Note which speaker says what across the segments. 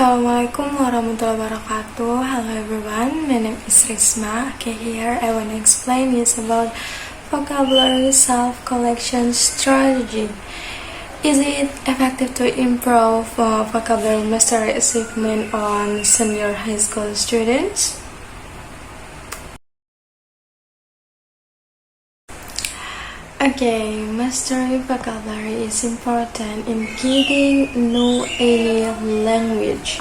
Speaker 1: Assalamualaikum warahmatullahi wabarakatuh. Hello everyone, my name is Risma. Okay, here I want to explain is about vocabulary self-collection strategy. Is it effective to improve vocabulary mastery achievement on senior high school students? Okay, mastering vocabulary is important in getting know any language.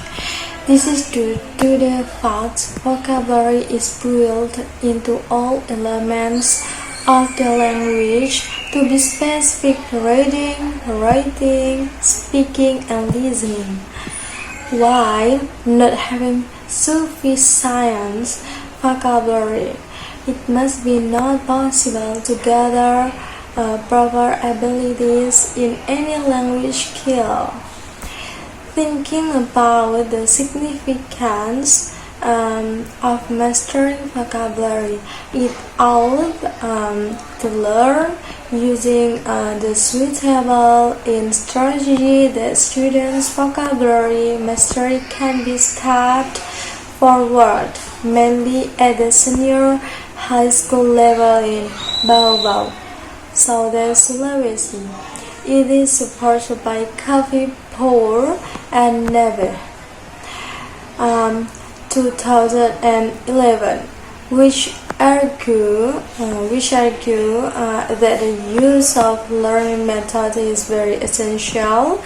Speaker 1: This is due to the fact vocabulary is built into all elements of the language to be specific reading, writing, speaking, and listening. While not having sufficient vocabulary, it must be not possible to gather proper abilities in any language skill. Thinking about the significance of mastering vocabulary, it ought to learn using the suitable in strategy that students' vocabulary mastery can be stepped forward, mainly at the senior high school level in Bau, Southern Sulawesi. It is supported by Coffee Power and Never 2011, which argue that the use of learning method is very essential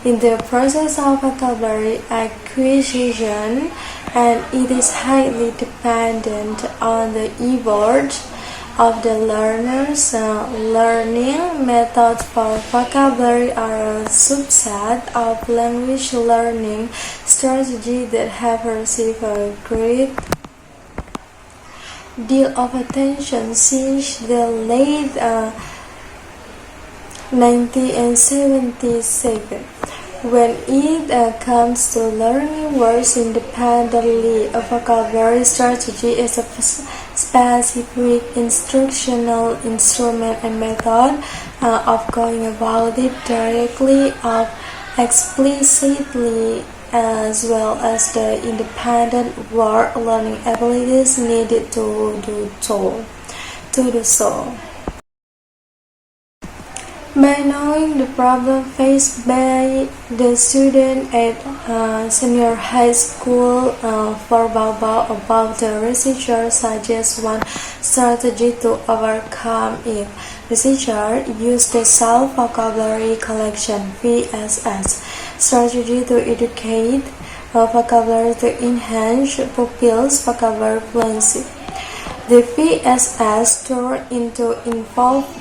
Speaker 1: in the process of vocabulary acquisition, and it is highly dependent on the effort of the learners. Learning methods for vocabulary are a subset of language learning strategies that have received a great deal of attention since the late 1977. When it comes to learning words independently, a vocabulary strategy is a specific instructional instrument and method of going about it directly or explicitly, as well as the independent word learning abilities needed to do so. By knowing the problem faced by the student at senior high school for Baba about the researcher suggests one strategy to overcome it. Researcher used the self-vocabulary collection (VSS) strategy to educate vocabulary to enhance pupils' vocabulary fluency. The VSS turned into involved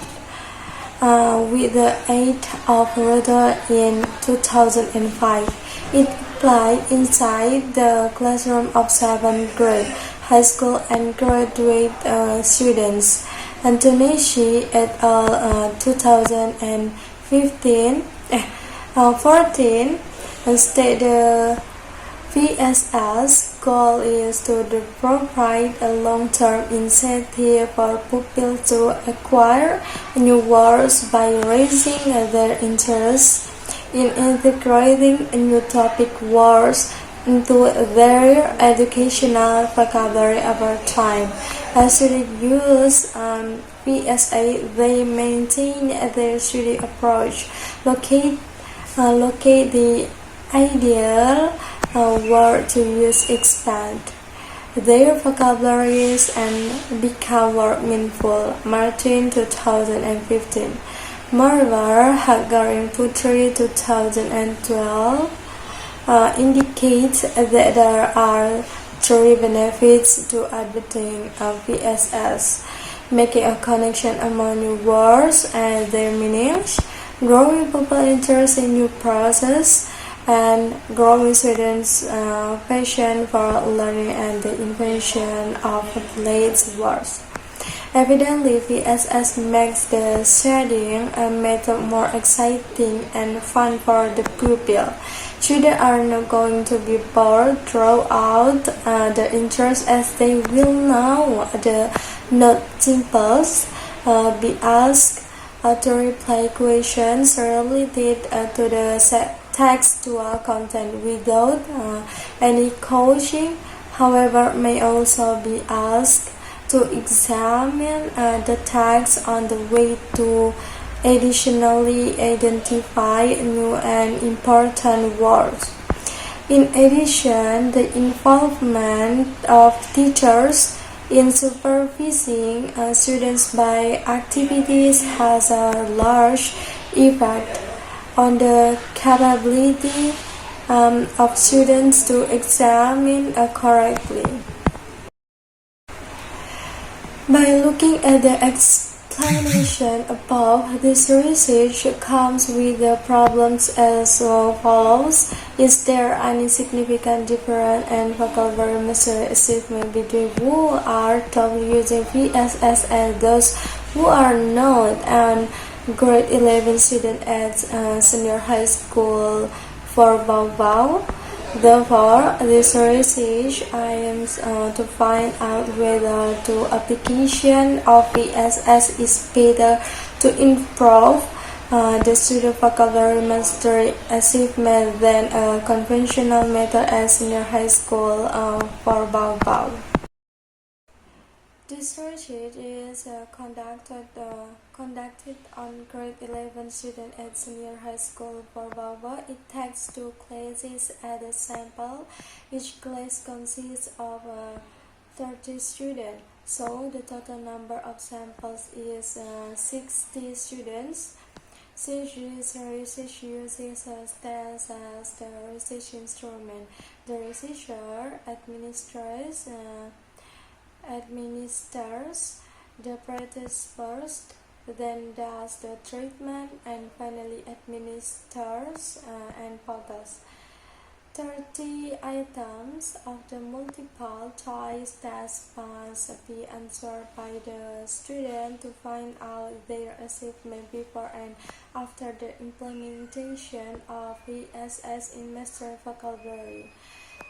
Speaker 1: with the aid of Rudder in 2005. It applied inside the classroom of 7th grade, high school and graduate students. Antonacci et al. 2014 state the VSS goal is to provide a long-term incentive for pupils to acquire new words by raising their interest in integrating new topic words into their educational vocabulary over time. As students use VSA, they maintain their study approach, locate the ideal word to use, expand their vocabularies, and become more meaningful. Martin 2015. Moreover, Hagarin Putri 2012 indicates that there are three benefits to adopting VSS: making a connection among new words and their meanings, growing pupil interest in new process, and growing students' passion for learning and the invention of late words. Evidently, VSS makes the studying method more exciting and fun for the pupil. Students are not going to be bored throughout the interest, as they will know the not simples, be asked to reply questions related to the set textual content without any coaching. However, may also be asked to examine the text on the way to additionally identify new and important words. In addition, the involvement of teachers in supervising students by activities has a large effect on the capability of students to examine correctly. By looking at the explanation above, this research comes with the problems as follows. Is there any significant difference in vocabulary mastery achievement between who are taught using VSS and those who are not, and grade 11 student at senior high school for Bao? Therefore, this research aims to find out whether the application of VSS is better to improve the student vocabulary mastery achievement than a conventional method at senior high school for Bao. This research is conducted on grade 11 students at senior high school for Bao. It takes 2 classes as a sample. Each class consists of 30 students, so the total number of samples is 60 students. Since this research uses stats as the research instrument, the researcher administers the practice first, then does the treatment, and finally administers and photos. 30 items of the multiple choice test must be answered by the student to find out their achievement before and after the implementation of VSS in master vocabulary.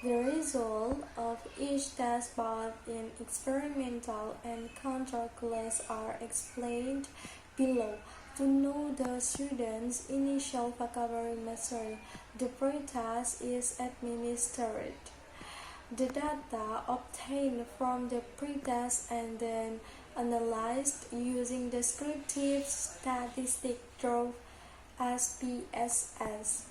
Speaker 1: The result of each test, both in experimental and control class, are explained below. To know the student's initial vocabulary mastery, the pretest is administered. The data obtained from the pretest and then analyzed using descriptive statistic drove SPSS.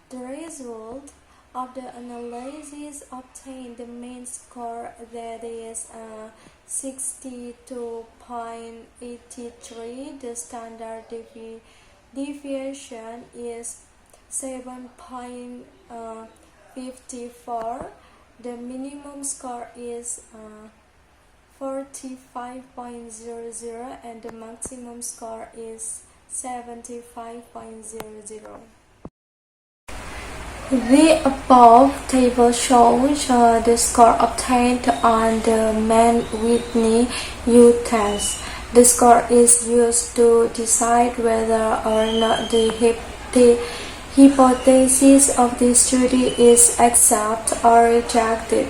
Speaker 1: The result of the analysis obtained the mean score, that is 62.83. The standard deviation is 7.54. The minimum score is 45.00 and the maximum score is 75.00. The above table shows the score obtained on the Mann-Whitney U test. The score is used to decide whether or not the hypothesis of the study is accepted or rejected.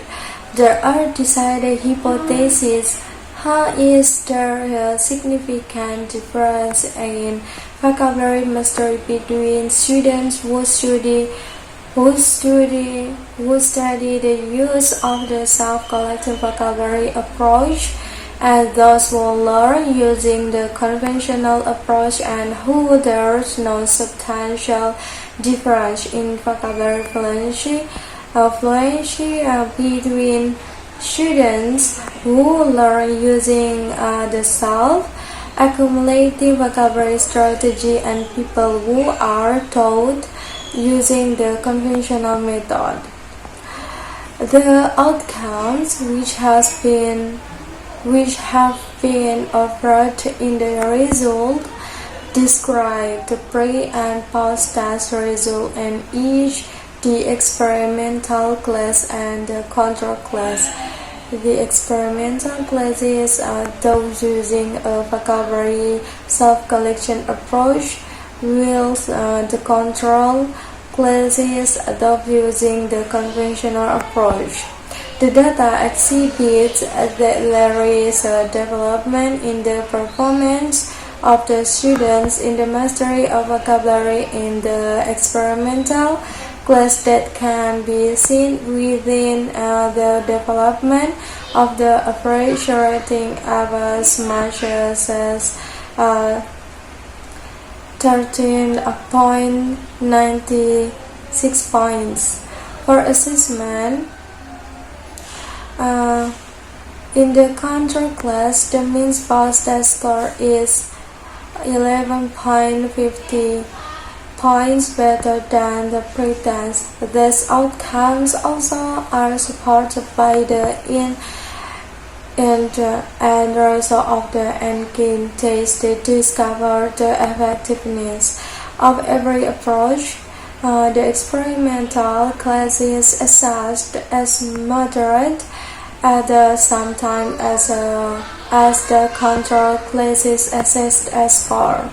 Speaker 1: There are decided hypotheses. How is there a significant difference in vocabulary mastery between students who study the use of the self-collected vocabulary approach and those who learn using the conventional approach, and who there's no substantial difference in vocabulary fluency between students who learn using the self-accumulating vocabulary strategy and people who are taught using the conventional method. The outcomes which have been offered in the result describe the pre and post-test result in each the experimental class and the control class. The experimental classes are those using a vocabulary self-collection approach, whilst the control classes adopt using the conventional approach. The data exhibits that there is a development in the performance of the students in the mastery of vocabulary in the experimental class that can be seen within the development of the average rating of as much as 13.96 points. For assessment, in the control class, the mean post test score is 11.50 points better than the pre-test. These outcomes also are supported by the and result of the end-game test to discover the effectiveness of every approach. The experimental class is assessed as moderate at the same time as the control class is assessed as poor.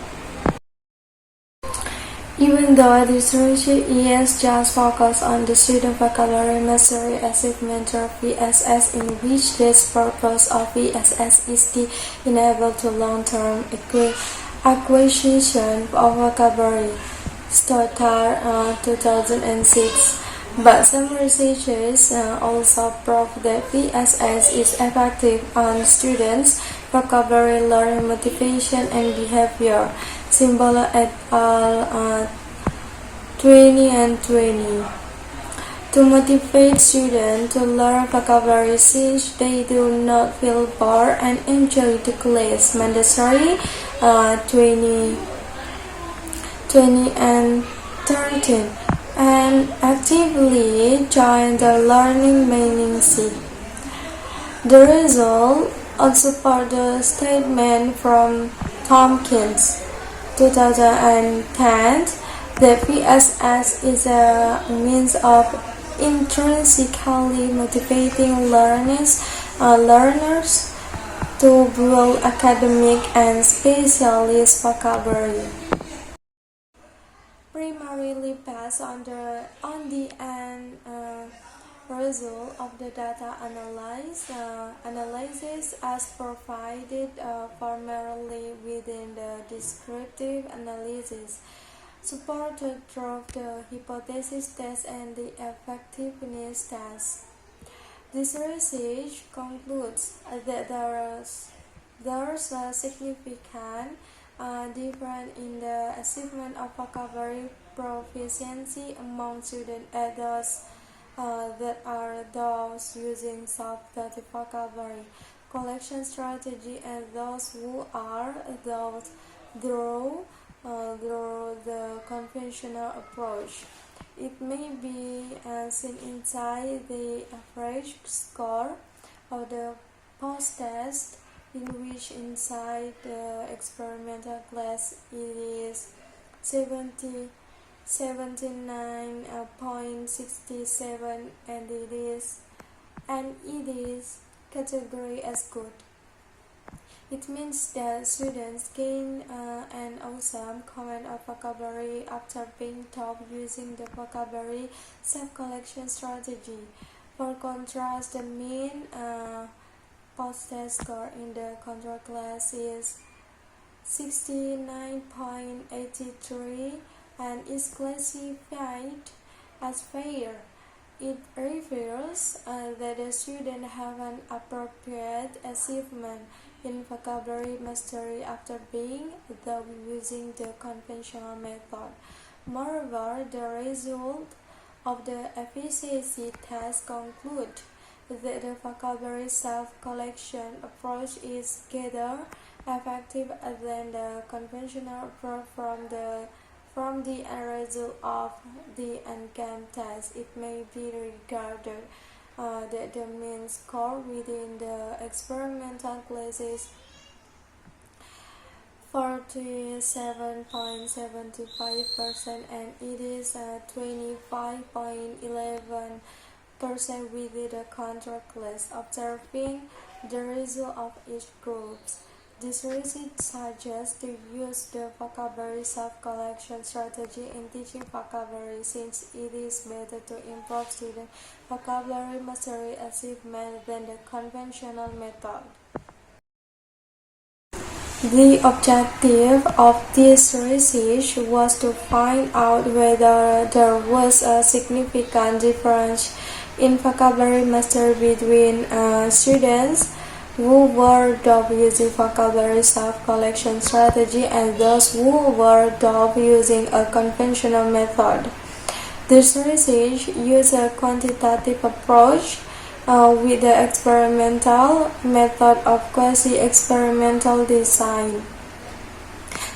Speaker 1: Even though this research is just focused on the student vocabulary mastery achievement or VSS, in which the purpose of VSS is to enable to long-term acquisition of vocabulary, started 2006. But some researchers also prove that VSS is effective on students' vocabulary learning motivation and behavior. Symbolo et al. 20 and 20. To motivate students to learn vocabulary since they do not feel bored and enjoy the class. Mandatory 20 and 13. And actively join the learning meaning sheet. The result also support the statement from Tompkins 2010 that VSS is a means of intrinsically motivating learners to build academic and specialist vocabulary. Primarily based on the end result of the data analysis as provided primarily within the descriptive analysis, supported through the hypothesis test and the effectiveness test. This research concludes that there's a significant difference in the achievement of vocabulary proficiency among students adults that are those using self-study vocabulary collection strategy and those who are those through the conventional approach. It may be seen inside the average score of the post-test, in which inside the experimental class it is 79.67 and it is categorized as good. It means that students gain an awesome command of vocabulary after being taught using the vocabulary self-collection strategy. For contrast, the mean post-test score in the control class is 69.83 and is classified as fair. It reveals that the students have an appropriate achievement in vocabulary mastery after being taught using the conventional method. Moreover, the result of the efficiency test conclude that the vocabulary self-collection approach is greater effective than the conventional approach from the result of the endgame test. It may be regarded that the mean score within the experimental class is 47.75% and it is 25.11% within the control class. Observing the result of each group, this research suggests to use the vocabulary self-collection strategy in teaching vocabulary since it is better to improve student vocabulary mastery achievement than the conventional method. The objective of this research was to find out whether there was a significant difference in vocabulary mastery between students who were adopt using vocabulary self-collection strategy and those who were adopt using a conventional method. This research used a quantitative approach with the experimental method of quasi-experimental design.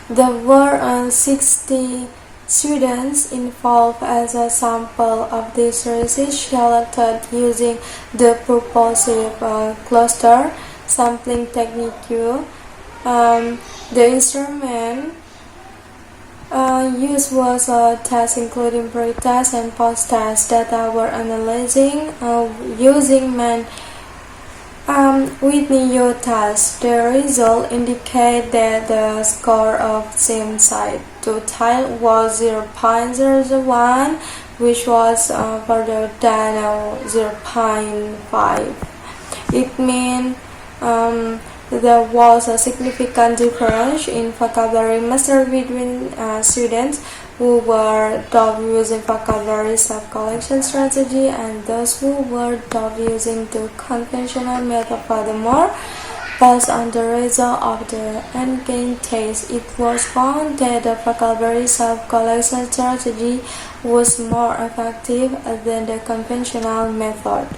Speaker 1: There were 60 students involved as a sample of this research collected using the purposive cluster sampling technique. The instrument used was a test including pre-test and post-test data were analyzing using Whitney test. The result indicate that the score of same side to tile was 0.001, which was further than 0.5. It means there was a significant difference in vocabulary mastery between students who were adopt using vocabulary self-collection strategy and those who were adopt using the conventional method. Furthermore, based on the result of the endgame test, it was found that the vocabulary self-collection strategy was more effective than the conventional method.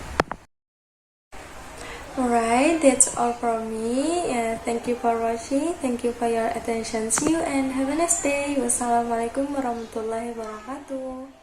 Speaker 1: Alright, that's all from me. Thank you for watching. Thank you for your attention. See you and have a nice day. Wassalamualaikum warahmatullahi wabarakatuh.